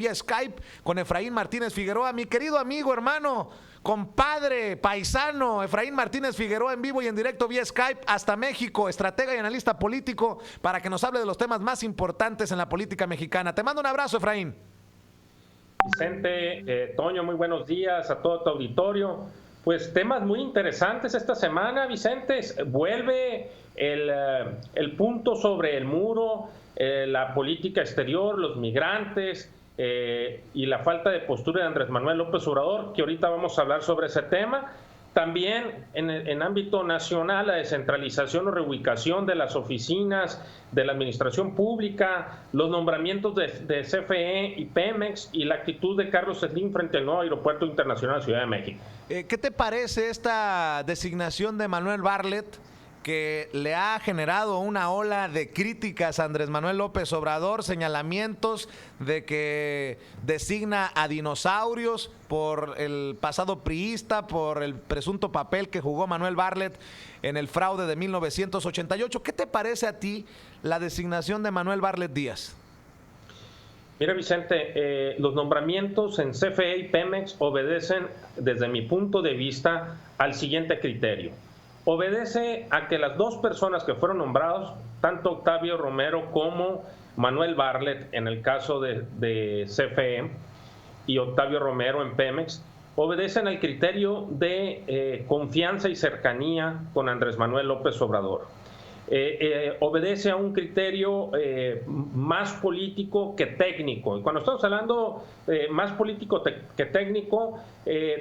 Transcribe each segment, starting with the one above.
vía Skype con Efraín Martínez Figueroa, mi querido amigo, hermano, compadre, paisano, Efraín Martínez Figueroa en vivo y en directo vía Skype hasta México, estratega y analista político, para que nos hable de los temas más importantes en la política mexicana. Te mando un abrazo, Efraín. Vicente, Toño, muy buenos días a todo tu auditorio. Pues temas muy interesantes esta semana, Vicente. Vuelve el punto sobre el muro, la política exterior, los migrantes y la falta de postura de Andrés Manuel López Obrador, que ahorita vamos a hablar sobre ese tema. También en ámbito nacional, la descentralización o reubicación de las oficinas de la administración pública, los nombramientos de CFE y Pemex y la actitud de Carlos Slim frente al nuevo aeropuerto internacional de Ciudad de México. ¿Qué te parece esta designación de Manuel Bartlett, que le ha generado una ola de críticas a Andrés Manuel López Obrador, señalamientos de que designa a dinosaurios por el pasado priista, por el presunto papel que jugó Manuel Bartlett en el fraude de 1988? ¿Qué te parece a ti la designación de Manuel Bartlett Díaz? Mira, Vicente, los nombramientos en CFE y Pemex obedecen, desde mi punto de vista, al siguiente criterio. Obedece a que las dos personas que fueron nombrados, tanto Octavio Romero como Manuel Bartlett en el caso de CFE y Octavio Romero en Pemex, obedecen al criterio de confianza y cercanía con Andrés Manuel López Obrador. Obedece a un criterio más político que técnico. Y cuando estamos hablando más político que técnico,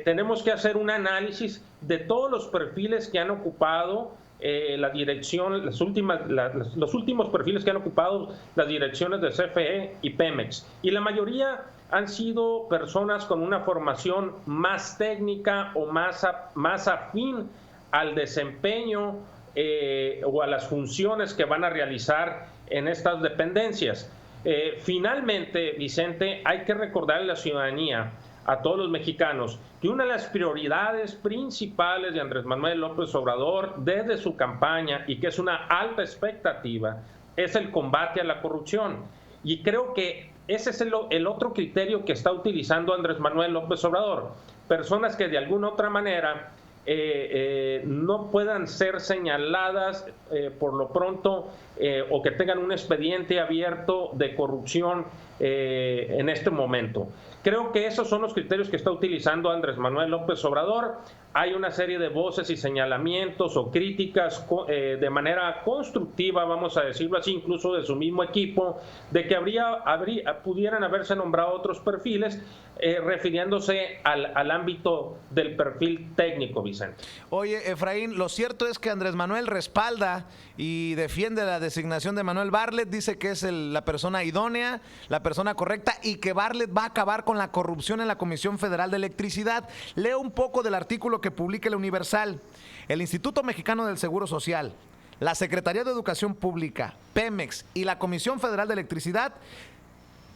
tenemos que hacer un análisis de todos los perfiles que han ocupado la dirección, los últimos perfiles que han ocupado las direcciones de CFE y Pemex. Y la mayoría han sido personas con una formación más técnica o más afín al desempeño o a las funciones que van a realizar en estas dependencias. Finalmente, Vicente, hay que recordarle a la ciudadanía, a todos los mexicanos, que una de las prioridades principales de Andrés Manuel López Obrador desde su campaña, y que es una alta expectativa, es el combate a la corrupción. Y creo que ese es el otro criterio que está utilizando Andrés Manuel López Obrador. Personas que de alguna otra manera no puedan ser señaladas por lo pronto o que tengan un expediente abierto de corrupción en este momento. Creo que esos son los criterios que está utilizando Andrés Manuel López Obrador. Hay una serie de voces y señalamientos o críticas de manera constructiva, vamos a decirlo así, incluso de su mismo equipo, de que pudieran haberse nombrado otros perfiles, refiriéndose al ámbito del perfil técnico, Vicente. Oye, Efraín, lo cierto es que Andrés Manuel respalda y defiende la designación de Manuel Bartlett, dice que es la persona idónea, la persona correcta, y que Bartlett va a acabar con la corrupción en la Comisión Federal de Electricidad. Leo un poco del artículo que publica el Universal. El Instituto Mexicano del Seguro Social, la Secretaría de Educación Pública, Pemex y la Comisión Federal de Electricidad,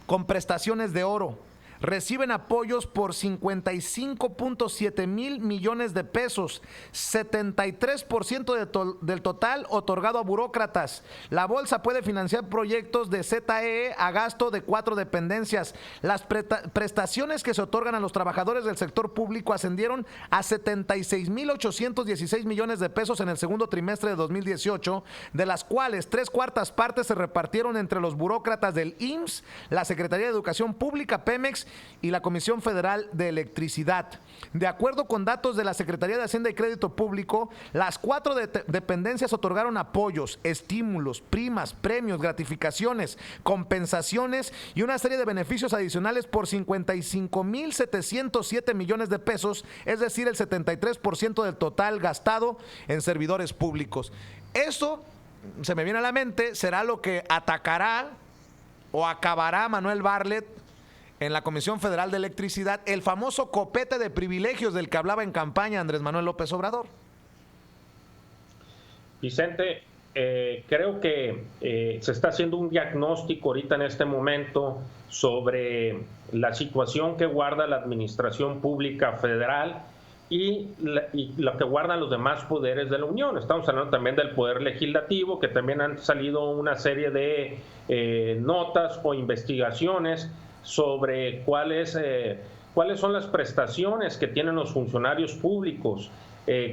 con prestaciones de oro, reciben apoyos por 55.7 mil millones de pesos, 73% del total otorgado a burócratas. La bolsa puede financiar proyectos de ZEE a gasto de 4 dependencias. Las prestaciones que se otorgan a los trabajadores del sector público ascendieron a 76.816 millones de pesos en el segundo trimestre de 2018, de las cuales 3/4 partes se repartieron entre los burócratas del IMSS, la Secretaría de Educación Pública, Pemex y la Comisión Federal de Electricidad. De acuerdo con datos de la Secretaría de Hacienda y Crédito Público, las 4 dependencias otorgaron apoyos, estímulos, primas, premios, gratificaciones, compensaciones y una serie de beneficios adicionales por 55.707 millones de pesos, es decir, el 73% del total gastado en servidores públicos. Eso, se me viene a la mente, será lo que atacará o acabará Manuel Bartlett en la Comisión Federal de Electricidad, el famoso copete de privilegios del que hablaba en campaña Andrés Manuel López Obrador. Vicente, creo que se está haciendo un diagnóstico ahorita en este momento sobre la situación que guarda la administración pública federal y lo que guardan los demás poderes de la Unión. Estamos hablando también del Poder Legislativo, que también han salido una serie de notas o investigaciones sobre cuáles son las prestaciones que tienen los funcionarios públicos,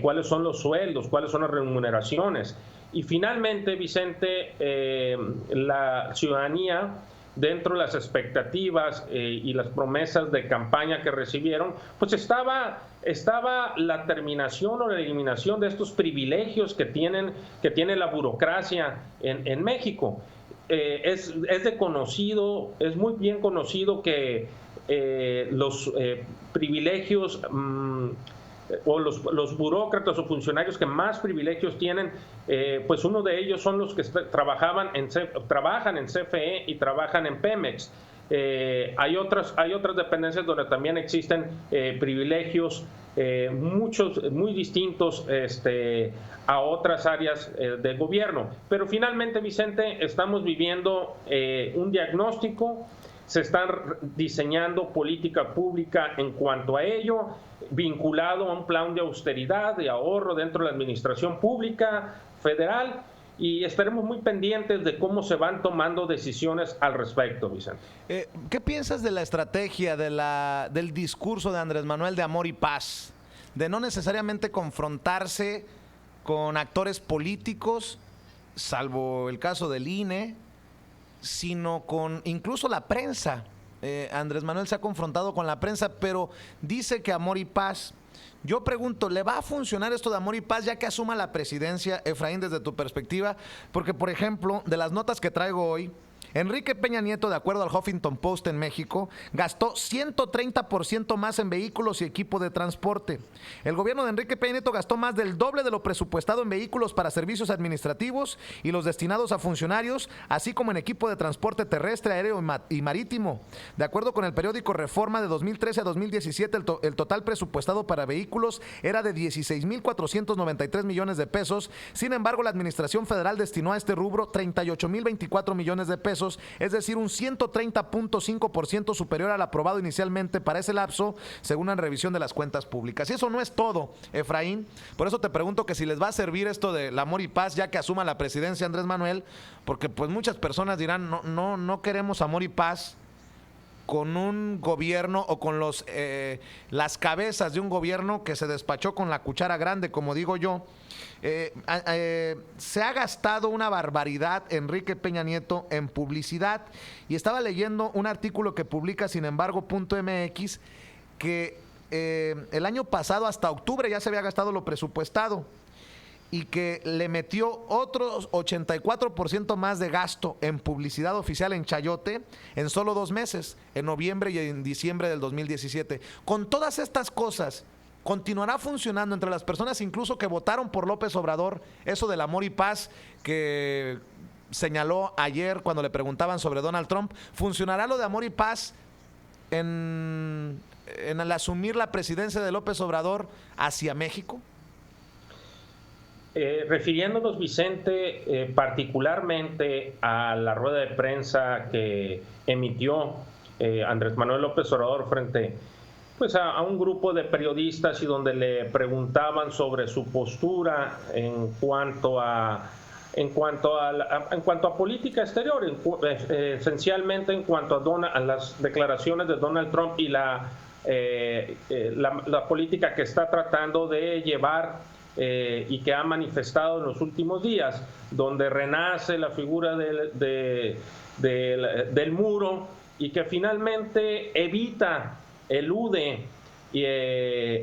cuáles son los sueldos, cuáles son las remuneraciones. Y finalmente, Vicente, la ciudadanía, dentro de las expectativas y las promesas de campaña que recibieron, pues estaba la terminación o la eliminación de estos privilegios que tiene la burocracia en México. Es muy bien conocido que los privilegios o los burócratas o funcionarios que más privilegios tienen, pues uno de ellos son los que trabajan en CFE y trabajan en Pemex. Hay otras dependencias donde también existen privilegios muchos muy distintos a otras áreas del gobierno. Pero finalmente, Vicente, estamos viviendo un diagnóstico, se está diseñando política pública en cuanto a ello, vinculado a un plan de austeridad, de ahorro dentro de la administración pública federal, y estaremos muy pendientes de cómo se van tomando decisiones al respecto, Vicente. ¿Qué piensas de la estrategia, del discurso de Andrés Manuel de amor y paz? De no necesariamente confrontarse con actores políticos, salvo el caso del INE, sino con incluso la prensa. Andrés Manuel se ha confrontado con la prensa, pero dice que amor y paz. Yo pregunto, ¿le va a funcionar esto de amor y paz ya que asuma la presidencia, Efraín, desde tu perspectiva? Porque, por ejemplo, de las notas que traigo hoy, Enrique Peña Nieto, de acuerdo al Huffington Post en México, gastó 130% más en vehículos y equipo de transporte. El gobierno de Enrique Peña Nieto gastó más del doble de lo presupuestado en vehículos para servicios administrativos y los destinados a funcionarios, así como en equipo de transporte terrestre, aéreo y marítimo. De acuerdo con el periódico Reforma, de 2013 a 2017, el total presupuestado para vehículos era de 16,493 millones de pesos. Sin embargo, la Administración Federal destinó a este rubro 38,024 millones de pesos, es decir, un 130.5% superior al aprobado inicialmente para ese lapso, según una revisión de las cuentas públicas. Y eso no es todo, Efraín. Por eso te pregunto que si les va a servir esto del amor y paz ya que asuma la presidencia Andrés Manuel, porque pues muchas personas dirán, no queremos amor y paz con un gobierno o con las cabezas de un gobierno que se despachó con la cuchara grande, como digo yo. Se ha gastado una barbaridad Enrique Peña Nieto en publicidad, y estaba leyendo un artículo que publica Sin embargo .mx que el año pasado hasta octubre ya se había gastado lo presupuestado y que le metió otros 84% más de gasto en publicidad oficial en chayote en solo 2 meses, en noviembre y en diciembre del 2017. Con todas estas cosas, ¿continuará funcionando entre las personas incluso que votaron por López Obrador eso del amor y paz que señaló ayer cuando le preguntaban sobre Donald Trump? ¿Funcionará lo de amor y paz en el asumir la presidencia de López Obrador hacia México? Refiriéndonos, Vicente, particularmente a la rueda de prensa que emitió Andrés Manuel López Obrador frente pues a un grupo de periodistas, y donde le preguntaban sobre su postura en cuanto a política exterior, esencialmente en cuanto a las declaraciones de Donald Trump y la política que está tratando de llevar y que ha manifestado en los últimos días, donde renace la figura del muro, y que finalmente elude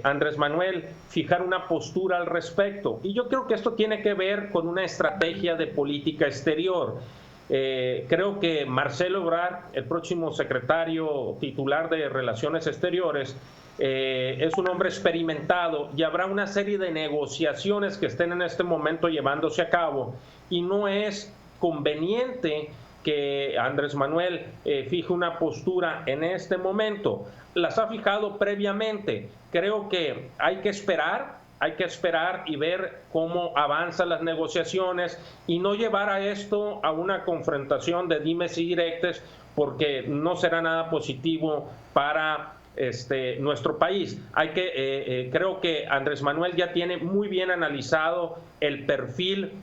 Andrés Manuel fijar una postura al respecto. Y yo creo que esto tiene que ver con una estrategia de política exterior. Creo que Marcelo Ebrard, el próximo secretario titular de Relaciones Exteriores, es un hombre experimentado, y habrá una serie de negociaciones que estén en este momento llevándose a cabo, y no es conveniente que Andrés Manuel fije una postura en este momento. Las ha fijado previamente. Creo que hay que esperar y ver cómo avanzan las negociaciones, y no llevar a esto a una confrontación de dimes y diretes, porque no será nada positivo para nuestro país. Creo que Andrés Manuel ya tiene muy bien analizado el perfil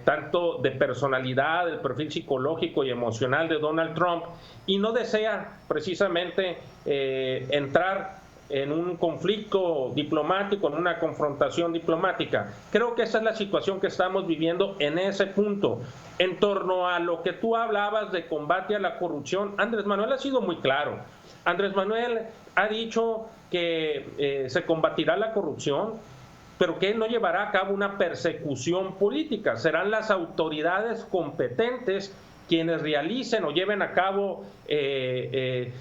tanto de personalidad, del perfil psicológico y emocional de Donald Trump, y no desea precisamente entrar en un conflicto diplomático, en una confrontación diplomática. Creo que esa es la situación que estamos viviendo en ese punto. En torno a lo que tú hablabas de combate a la corrupción, Andrés Manuel ha sido muy claro. Andrés Manuel ha dicho que se combatirá la corrupción, pero que no llevará a cabo una persecución política. Serán las autoridades competentes quienes realicen o lleven a cabo este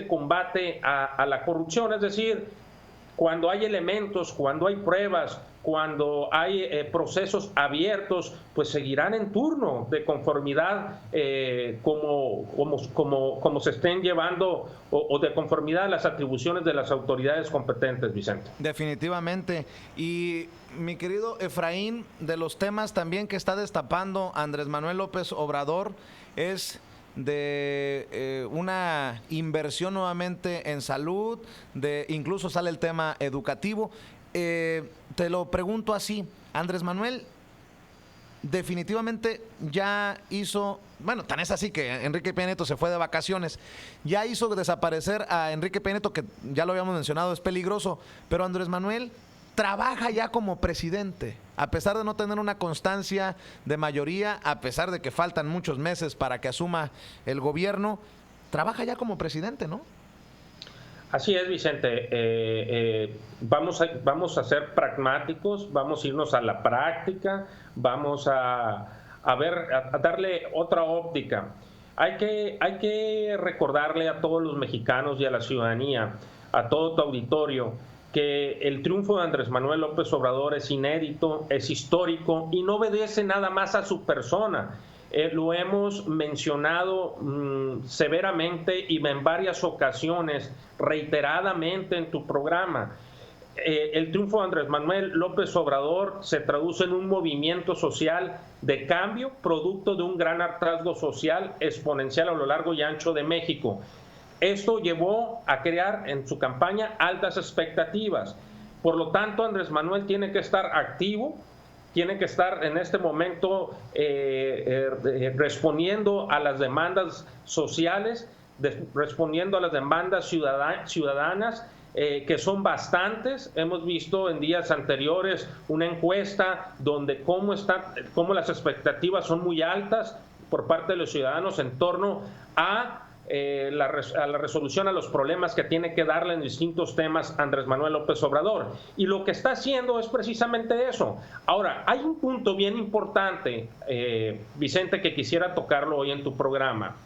combate a la corrupción. Es decir, cuando hay elementos, cuando hay pruebas, cuando hay procesos abiertos, pues seguirán en turno de conformidad como se estén llevando o de conformidad a las atribuciones de las autoridades competentes, Vicente. Definitivamente. Y mi querido Efraín, de los temas también que está destapando Andrés Manuel López Obrador es de una inversión nuevamente en salud, incluso sale el tema educativo. Te lo pregunto así, Andrés Manuel definitivamente ya hizo, bueno, tan es así que Enrique Peña Nieto se fue de vacaciones, ya hizo desaparecer a Enrique Peña Nieto, que ya lo habíamos mencionado, es peligroso, pero Andrés Manuel trabaja ya como presidente, a pesar de no tener una constancia de mayoría, a pesar de que faltan muchos meses para que asuma el gobierno, trabaja ya como presidente, ¿no? Así es, Vicente. Vamos a ser pragmáticos, vamos a irnos a la práctica, vamos a darle otra óptica. Hay que recordarle a todos los mexicanos y a la ciudadanía, a todo tu auditorio, que el triunfo de Andrés Manuel López Obrador es inédito, es histórico y no obedece nada más a su persona. Lo hemos mencionado severamente y en varias ocasiones, reiteradamente en tu programa. El triunfo de Andrés Manuel López Obrador se traduce en un movimiento social de cambio, producto de un gran hartazgo social exponencial a lo largo y ancho de México. Esto llevó a crear en su campaña altas expectativas. Por lo tanto, Andrés Manuel tiene que estar activo, tiene que estar en este momento respondiendo a las demandas sociales, respondiendo a las demandas ciudadanas, que son bastantes. Hemos visto en días anteriores una encuesta donde cómo las expectativas son muy altas por parte de los ciudadanos en torno a la resolución a los problemas que tiene que darle en distintos temas Andrés Manuel López Obrador. Y lo que está haciendo es precisamente eso. Ahora, hay un punto bien importante, Vicente, que quisiera tocarlo hoy en tu programa.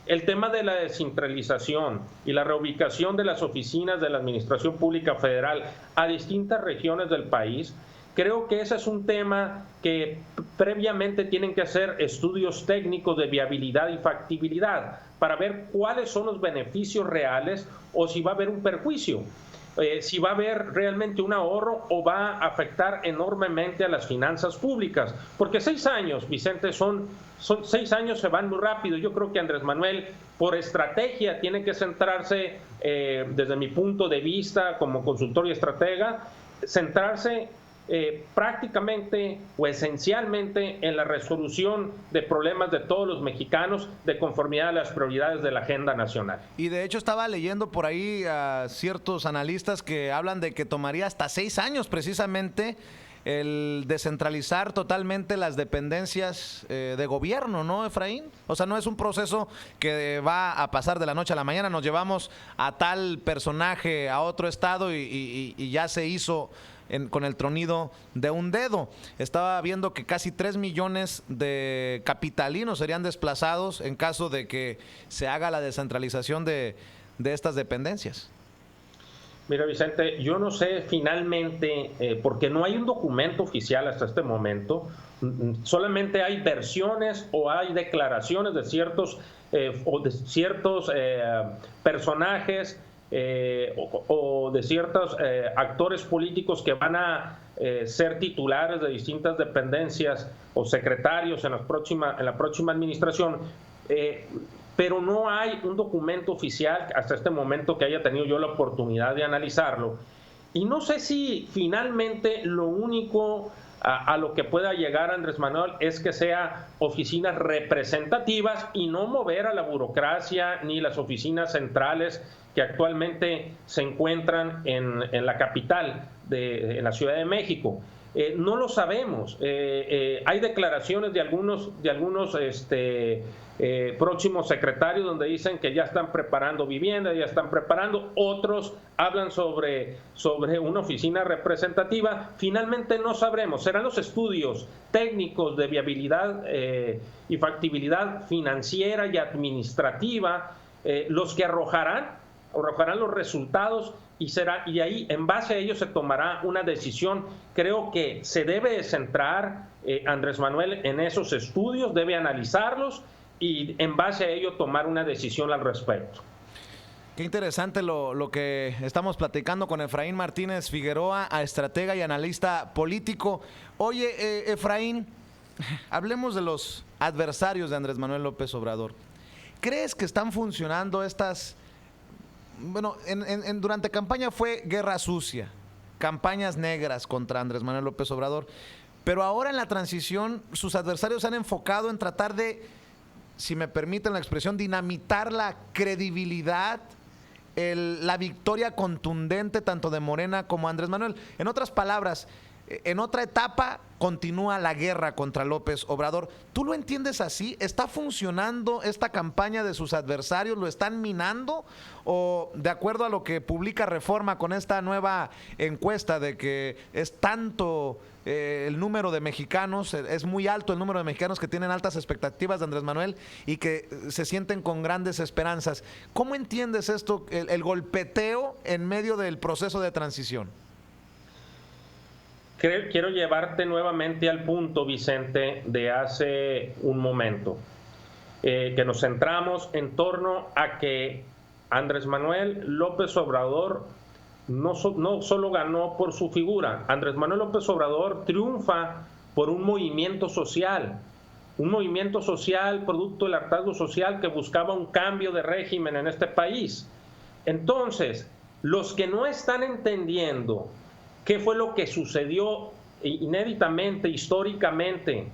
El tema de la descentralización y la reubicación de las oficinas de la Administración Pública Federal a distintas regiones del país. Creo que ese es un tema que previamente tienen que hacer estudios técnicos de viabilidad y factibilidad para ver cuáles son los beneficios reales o si va a haber un perjuicio, si va a haber realmente un ahorro o va a afectar enormemente a las finanzas públicas. Porque 6 años, Vicente, son 6 años, se van muy rápido. Yo creo que Andrés Manuel, por estrategia, tiene que centrarse, desde mi punto de vista como consultor y estratega, centrarse prácticamente o esencialmente en la resolución de problemas de todos los mexicanos de conformidad a las prioridades de la agenda nacional. Y de hecho estaba leyendo por ahí a ciertos analistas que hablan de que tomaría hasta 6 años precisamente el descentralizar totalmente las dependencias de gobierno, ¿no, Efraín? O sea, no es un proceso que va a pasar de la noche a la mañana, nos llevamos a tal personaje a otro estado y ya se hizo con el tronido de un dedo. Estaba viendo que casi 3 millones de capitalinos serían desplazados en caso de que se haga la descentralización de estas dependencias. Mira, Vicente, yo no sé finalmente, porque no hay un documento oficial hasta este momento, solamente hay versiones o hay declaraciones de ciertos personajes o de ciertos actores políticos que van a ser titulares de distintas dependencias o secretarios en la próxima administración, pero no hay un documento oficial hasta este momento que haya tenido yo la oportunidad de analizarlo. Y no sé si finalmente lo único a lo que pueda llegar Andrés Manuel es que sea oficinas representativas y no mover a la burocracia ni las oficinas centrales que actualmente se encuentran en la capital, en la Ciudad de México. No lo sabemos. Hay declaraciones de algunos próximos secretarios donde dicen que ya están preparando vivienda, ya están preparando. Otros hablan sobre una oficina representativa. Finalmente no sabremos. Serán los estudios técnicos de viabilidad y factibilidad financiera y administrativa los que arrojarán los resultados y ahí, en base a ello, se tomará una decisión. Creo que se debe centrar Andrés Manuel en esos estudios, debe analizarlos y en base a ello tomar una decisión al respecto. Qué interesante lo que estamos platicando con Efraín Martínez Figueroa, estratega y analista político. Oye, Efraín, hablemos de los adversarios de Andrés Manuel López Obrador. ¿Crees que están funcionando estas... Bueno, durante campaña fue guerra sucia, campañas negras contra Andrés Manuel López Obrador, pero ahora en la transición sus adversarios se han enfocado en tratar de, si me permiten la expresión, dinamitar la credibilidad, la victoria contundente tanto de Morena como Andrés Manuel. En otras palabras, en otra etapa continúa la guerra contra López Obrador. ¿Tú lo entiendes así? ¿Está funcionando esta campaña de sus adversarios? ¿Lo están minando? ¿O de acuerdo a lo que publica Reforma con esta nueva encuesta de que es tanto el número de mexicanos, es muy alto el número de mexicanos que tienen altas expectativas de Andrés Manuel y que se sienten con grandes esperanzas? ¿Cómo entiendes esto, el golpeteo en medio del proceso de transición? Quiero llevarte nuevamente al punto, Vicente, de hace un momento, que nos centramos en torno a que Andrés Manuel López Obrador no solo ganó por su figura. Andrés Manuel López Obrador triunfa por un movimiento social producto del hartazgo social que buscaba un cambio de régimen en este país. Entonces, los que no están entendiendo qué fue lo que sucedió inéditamente, históricamente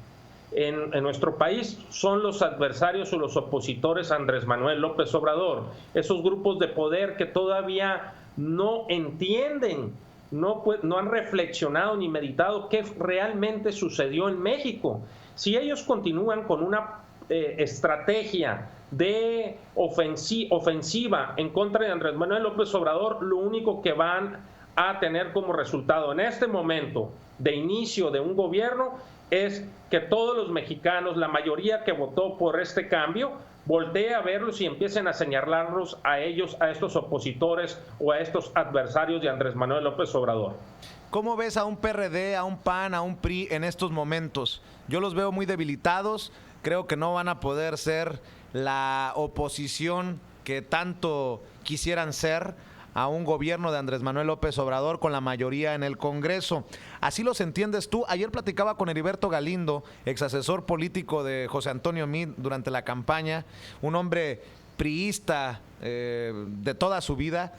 en nuestro país, son los adversarios o los opositores a Andrés Manuel López Obrador. Esos grupos de poder que todavía no entienden, no han reflexionado ni meditado qué realmente sucedió en México. Si ellos continúan con una estrategia de ofensiva en contra de Andrés Manuel López Obrador, lo único que van a tener como resultado en este momento de inicio de un gobierno es que todos los mexicanos, la mayoría que votó por este cambio, voltee a verlos y empiecen a señalarlos a ellos, a estos opositores o a estos adversarios de Andrés Manuel López Obrador. ¿Cómo ves a un PRD, a un PAN, a un PRI en estos momentos? Yo los veo muy debilitados, creo que no van a poder ser la oposición que tanto quisieran ser a un gobierno de Andrés Manuel López Obrador con la mayoría en el Congreso. ¿Así los entiendes tú? Ayer platicaba con Heriberto Galindo, ex asesor político de José Antonio Meade durante la campaña, un hombre priista de toda su vida,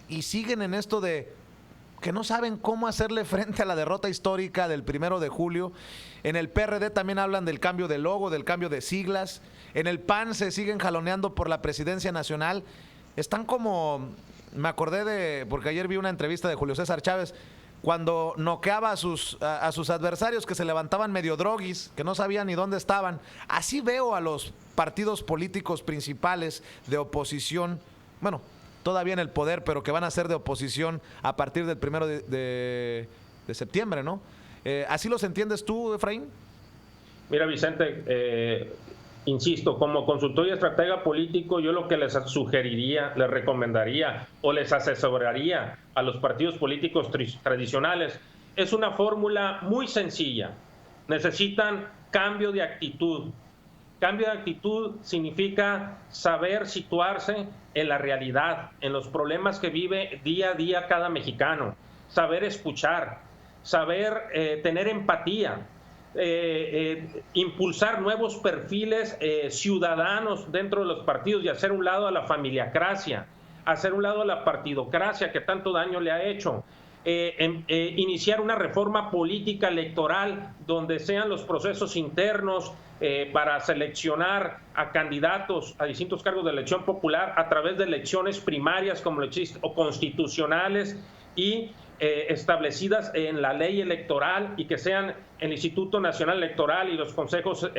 y siguen en esto de que no saben cómo hacerle frente a la derrota histórica del 1 de julio. En el PRD también hablan del cambio de logo, del cambio de siglas. En el PAN se siguen jaloneando por la presidencia nacional. Están como... Me acordé porque ayer vi una entrevista de Julio César Chávez cuando noqueaba a sus adversarios que se levantaban medio droguis, que no sabían ni dónde estaban. Así veo a los partidos políticos principales de oposición, bueno, todavía en el poder, pero que van a ser de oposición a partir del 1 de septiembre, ¿no? ¿Así los entiendes tú, Efraín? Mira, Vicente, insisto, como consultor y estratega político, yo lo que les sugeriría, les recomendaría o les asesoraría a los partidos políticos tradicionales es una fórmula muy sencilla. Necesitan cambio de actitud. Cambio de actitud significa saber situarse en la realidad, en los problemas que vive día a día cada mexicano, saber escuchar, saber tener empatía. Impulsar nuevos perfiles ciudadanos dentro de los partidos y hacer un lado a la familiacracia, hacer un lado a la partidocracia que tanto daño le ha hecho. iniciar una reforma política electoral donde sean los procesos internos para seleccionar a candidatos a distintos cargos de elección popular a través de elecciones primarias como o constitucionales y establecidas en la ley electoral, y que sean el Instituto Nacional Electoral y los consejos,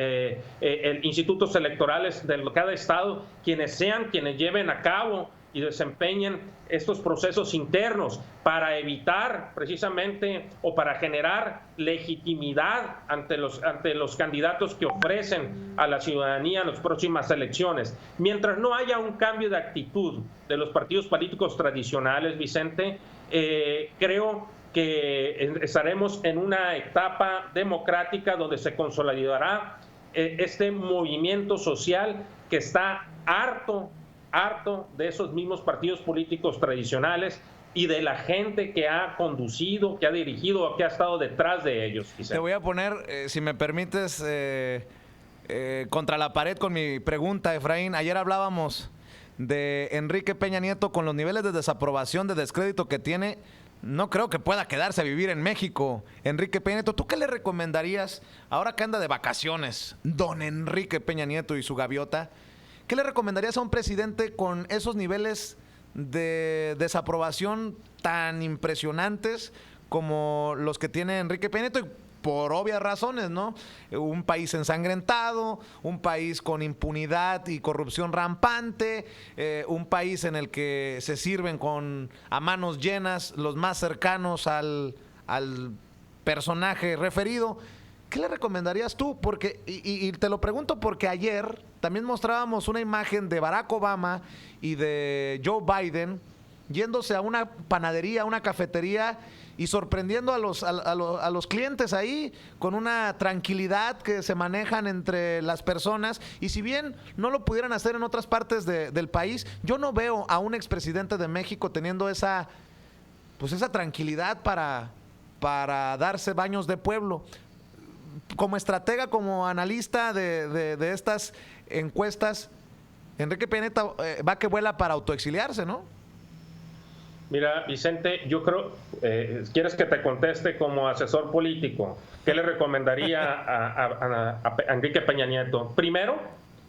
institutos electorales de cada estado quienes lleven a cabo y desempeñen estos procesos internos para evitar precisamente o para generar legitimidad ante los candidatos que ofrecen a la ciudadanía en las próximas elecciones. Mientras no haya un cambio de actitud de los partidos políticos tradicionales, Vicente, creo que estaremos en una etapa democrática donde se consolidará este movimiento social que está harto de esos mismos partidos políticos tradicionales y de la gente que ha conducido, que ha dirigido o que ha estado detrás de ellos. Te voy a poner, si me permites, contra la pared con mi pregunta, Efraín. Ayer hablábamos de Enrique Peña Nieto. Con los niveles de desaprobación, de descrédito que tiene, no creo que pueda quedarse a vivir en México. Enrique Peña Nieto, ¿tú qué le recomendarías ahora que anda de vacaciones don Enrique Peña Nieto y su gaviota? ¿Qué le recomendarías a un presidente con esos niveles de desaprobación tan impresionantes como los que tiene Enrique Peña Nieto? Y por obvias razones, ¿no? Un país ensangrentado, un país con impunidad y corrupción rampante, un país en el que se sirven a manos llenas los más cercanos al personaje referido. ¿Qué le recomendarías tú? Porque, y te lo pregunto porque ayer también mostrábamos una imagen de Barack Obama y de Joe Biden yéndose a una panadería, a una cafetería y sorprendiendo a los clientes ahí con una tranquilidad que se manejan entre las personas. Y si bien no lo pudieran hacer en otras partes del país, yo no veo a un expresidente de México teniendo esa tranquilidad para darse baños de pueblo. Como estratega, como analista de estas encuestas, Enrique Peña Nieto va que vuela para autoexiliarse, ¿no? Mira, Vicente, yo creo, ¿quieres que te conteste como asesor político? ¿Qué le recomendaría a Enrique Peña Nieto? Primero,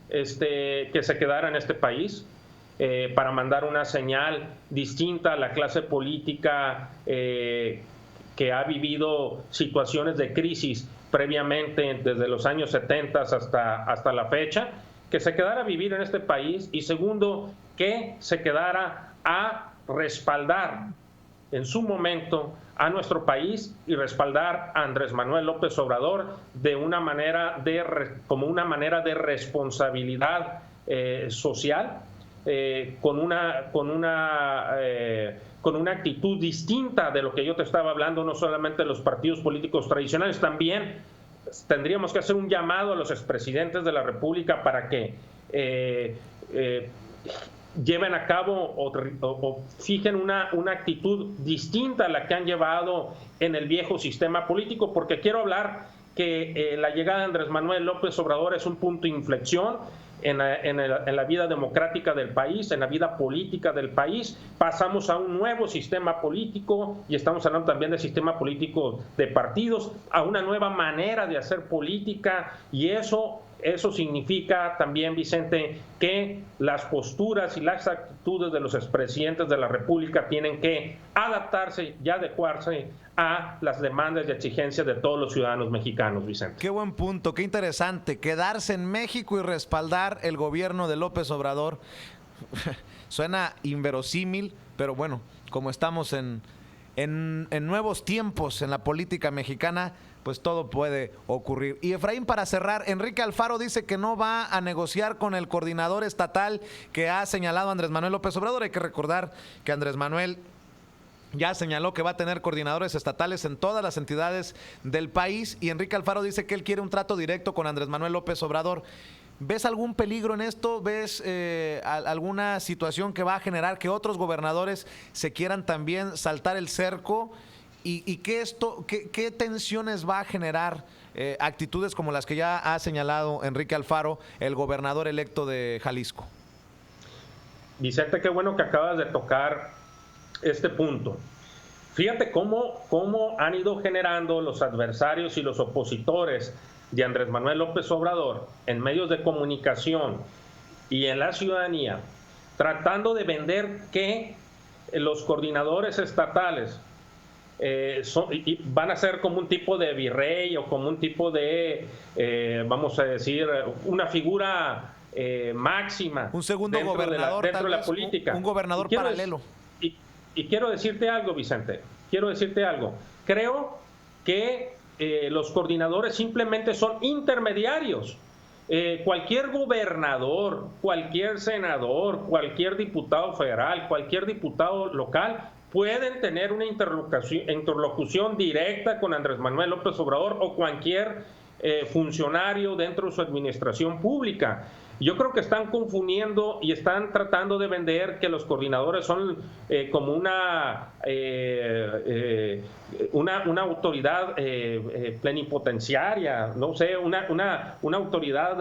que se quedara en este país para mandar una señal distinta a la clase política que ha vivido situaciones de crisis previamente desde los años 70 hasta la fecha, que se quedara a vivir en este país. Y segundo, que se quedara a respaldar en su momento a nuestro país y respaldar a Andrés Manuel López Obrador de una manera como una manera de responsabilidad social, con una actitud distinta de lo que yo te estaba hablando, no solamente de los partidos políticos tradicionales. También tendríamos que hacer un llamado a los expresidentes de la República para que lleven a cabo o fijen una actitud distinta a la que han llevado en el viejo sistema político, porque quiero hablar que la llegada de Andrés Manuel López Obrador es un punto de inflexión en la vida democrática del país, en la vida política del país. Pasamos a un nuevo sistema político, y estamos hablando también del sistema político de partidos, a una nueva manera de hacer política, y eso significa también, Vicente, que las posturas y las actitudes de los expresidentes de la República tienen que adaptarse y adecuarse a las demandas y exigencias de todos los ciudadanos mexicanos, Vicente. Qué buen punto, qué interesante. Quedarse en México y respaldar el gobierno de López Obrador. Suena inverosímil, pero bueno, como estamos en nuevos tiempos en la política mexicana, pues todo puede ocurrir. Y Efraín, para cerrar, Enrique Alfaro dice que no va a negociar con el coordinador estatal que ha señalado Andrés Manuel López Obrador. Hay que recordar que Andrés Manuel ya señaló que va a tener coordinadores estatales en todas las entidades del país, y Enrique Alfaro dice que él quiere un trato directo con Andrés Manuel López Obrador. ¿Ves algún peligro en esto? ¿Ves alguna situación que va a generar que otros gobernadores se quieran también saltar el cerco? ¿Y qué tensiones va a generar actitudes como las que ya ha señalado Enrique Alfaro, el gobernador electo de Jalisco? Vicente, qué bueno que acabas de tocar este punto. Fíjate cómo han ido generando los adversarios y los opositores de Andrés Manuel López Obrador en medios de comunicación y en la ciudadanía, tratando de vender que los coordinadores estatales van a ser como un tipo de virrey o como un tipo de, vamos a decir, una figura máxima. Un segundo gobernador, dentro de la política. Un gobernador paralelo. Y quiero decirte algo, Vicente, quiero decirte algo. Creo que los coordinadores simplemente son intermediarios. Cualquier gobernador, cualquier senador, cualquier diputado federal, cualquier diputado local pueden tener una interlocución directa con Andrés Manuel López Obrador o cualquier funcionario dentro de su administración pública. Yo creo que están confundiendo y están tratando de vender que los coordinadores son como una autoridad plenipotenciaria, no sé, una autoridad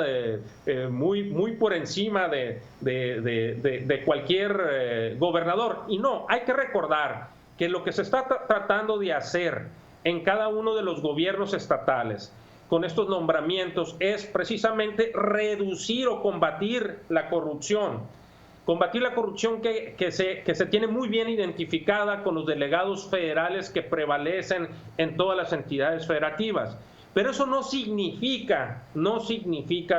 muy por encima de cualquier gobernador. Y no, hay que recordar que lo que se está tratando de hacer en cada uno de los gobiernos estatales con estos nombramientos es precisamente reducir o combatir la corrupción. Combatir la corrupción que se tiene muy bien identificada con los delegados federales que prevalecen en todas las entidades federativas. Pero eso no significa,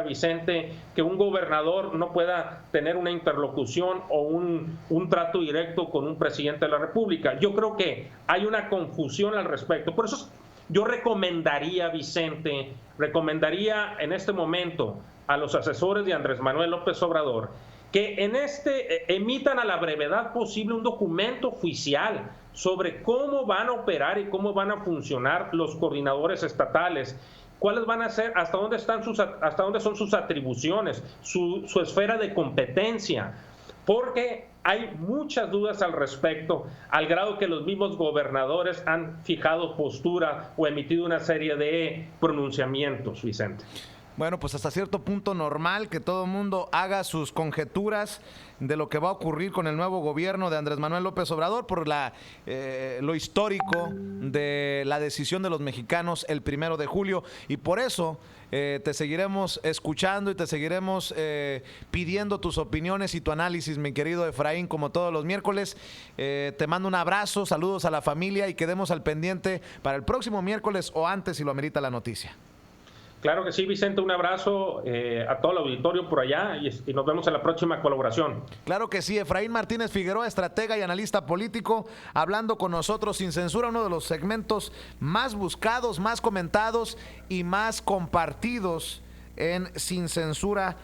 Vicente, que un gobernador no pueda tener una interlocución o un trato directo con un presidente de la República. Yo creo que hay una confusión al respecto. Por eso yo recomendaría, Vicente, en este momento a los asesores de Andrés Manuel López Obrador que emitan a la brevedad posible un documento oficial sobre cómo van a operar y cómo van a funcionar los coordinadores estatales, cuáles van a ser, hasta dónde son sus atribuciones, su esfera de competencia, porque hay muchas dudas al respecto, al grado que los mismos gobernadores han fijado postura o emitido una serie de pronunciamientos, Vicente. Bueno, pues hasta cierto punto normal que todo el mundo haga sus conjeturas de lo que va a ocurrir con el nuevo gobierno de Andrés Manuel López Obrador por lo histórico de la decisión de los mexicanos el 1 de julio. Y por eso te seguiremos escuchando y te seguiremos pidiendo tus opiniones y tu análisis, mi querido Efraín, como todos los miércoles. Te mando un abrazo, saludos a la familia y quedemos al pendiente para el próximo miércoles o antes si lo amerita la noticia. Claro que sí, Vicente, un abrazo a todo el auditorio por allá y nos vemos en la próxima colaboración. Claro que sí, Efraín Martínez Figueroa, estratega y analista político, hablando con nosotros sin censura, uno de los segmentos más buscados, más comentados y más compartidos en Sin Censura